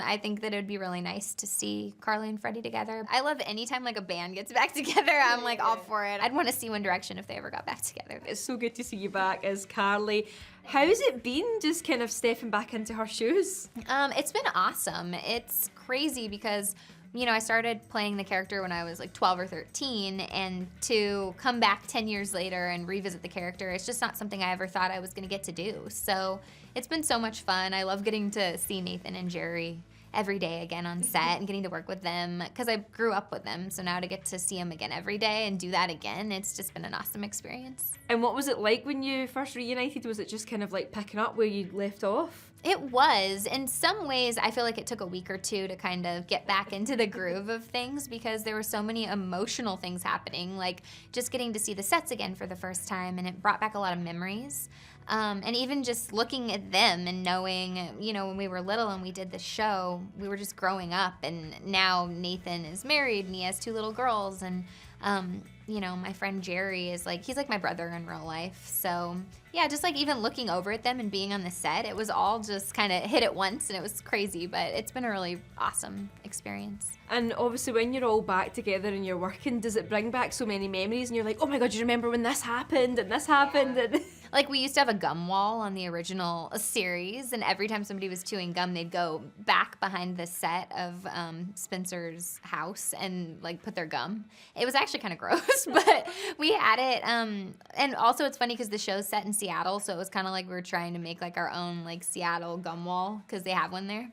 I think that it would be really nice to see Carly and Freddie together. I love anytime like a band gets back together. I'm like all for it. I'd want to see One Direction if they ever got back together. It's so good to see you back as Carly. How's it been just kind of stepping back into her shoes? It's been awesome. It's crazy because I started playing the character when I was like 12 or 13, and to come back 10 years later and revisit the character, it's just not something I ever thought I was gonna get to do. So it's been so much fun. I love getting to see Nathan and Jerry every day again on set and getting to work with them because I grew up with them. So now to get to see them again every day and do that again, it's just been an awesome experience. And what was it like when you first reunited? Was it just kind of like picking up where you left off? It was. In some ways, I feel like it took a week or two to kind of get back into the groove of things because there were so many emotional things happening, like just getting to see the sets again for the first time, and it brought back a lot of memories. And even just looking at them and knowing, when we were little and we did the show, we were just growing up, and now Nathan is married and he has 2 little girls, and my friend Jerry is he's like my brother in real life. So yeah, just like even looking over at them and being on the set, it was all just kind of hit at once, and it was crazy, but it's been a really awesome experience. And obviously when you're all back together and you're working, does it bring back so many memories and you're like, oh my God, you remember when this happened and this happened? Yeah. Like we used to have a gum wall on the original series, and every time somebody was chewing gum, they'd go back behind the set of Spencer's house and put their gum. It was actually kind of gross, but we had it. And also it's funny because the show's set in Seattle, so it was kind of like we were trying to make our own Seattle gum wall because they have one there.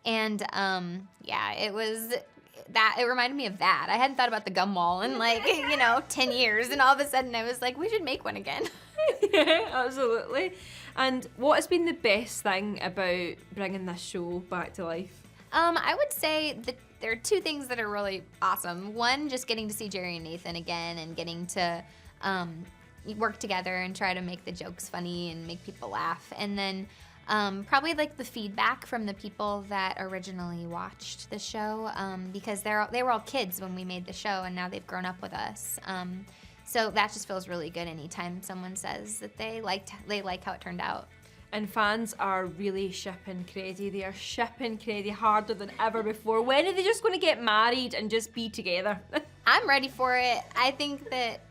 And yeah, it reminded me of that. I hadn't thought about the gum wall in 10 years, and all of a sudden I was like, we should make one again. Yeah, absolutely. And what has been the best thing about bringing this show back to life? I would say that there are 2 things that are really awesome. One, just getting to see Jerry and Nathan again and getting to work together and try to make the jokes funny and make people laugh. And then probably the feedback from the people that originally watched the show, because they were all kids when we made the show, and now they've grown up with us. So that just feels really good anytime someone says that they like how it turned out. And fans are really shipping Crazy. They are shipping Crazy harder than ever before. When are they just going to get married and just be together? I'm ready for it. I think that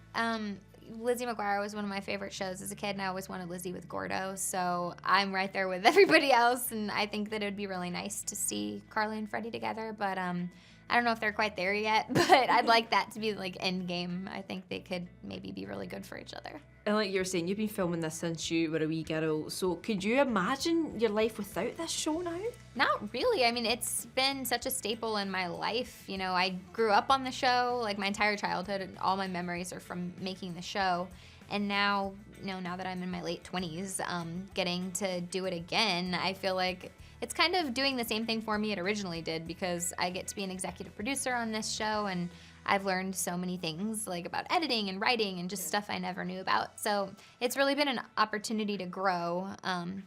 Lizzie Mcguire was one of my favorite shows as a kid, and I always wanted Lizzie with Gordo, so I'm right there with everybody else, and I think that it would be really nice to see Carly and Freddie together, but I don't know if they're quite there yet, but I'd like that to be end game. I think they could maybe be really good for each other. And like you were saying, you've been filming this since you were a wee girl, so could you imagine your life without this show now? Not really. I mean, it's been such a staple in my life. I grew up on the show, my entire childhood, and all my memories are from making the show. And now, now that I'm in my late 20s, getting to do it again, I feel like it's kind of doing the same thing for me it originally did, because I get to be an executive producer on this show, and I've learned so many things about editing and writing and just stuff I never knew about. So it's really been an opportunity to grow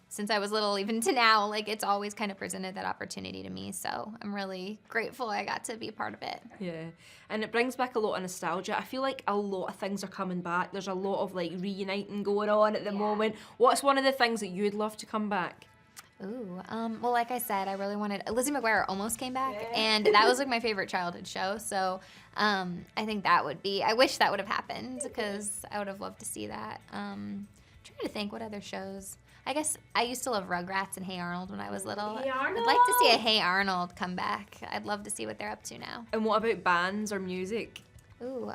since I was little even to now. It's always kind of presented that opportunity to me. So I'm really grateful I got to be a part of it. Yeah, and it brings back a lot of nostalgia. I feel like a lot of things are coming back. There's a lot of reuniting going on at the moment. What's one of the things that you'd love to come back? Ooh, well, like I said, I really wanted, Lizzie Mcguire almost came back, and that was my favorite childhood show, so I think that would be, I wish that would have happened, because I would have loved to see that. I'm trying to think what other shows. I guess I used to love Rugrats and Hey Arnold when I was little. Hey Arnold! I'd like to see a Hey Arnold come back. I'd love to see what they're up to now. And what about bands or music? Ooh,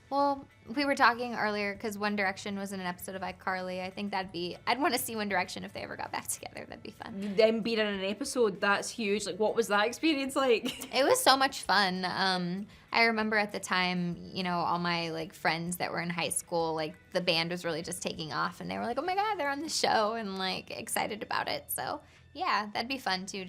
well, we were talking earlier because One Direction was in an episode of iCarly. I think I'd want to see One Direction if they ever got back together. That'd be fun. Them being in an episode, that's huge. What was that experience like? It was so much fun. I remember at the time, all my friends that were in high school, the band was really just taking off, and they were like, oh my God, they're on the show, and excited about it. So yeah, that'd be fun too.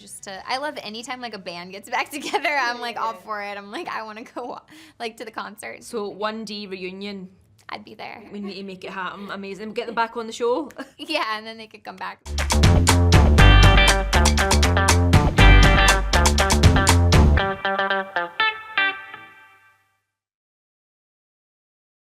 I love anytime a band gets back together. I'm all for it. I'm I want to go to the concert. So 1D reunion. I'd be there. We need to make it happen. Amazing. Get them back on the show. Yeah, and then they could come back.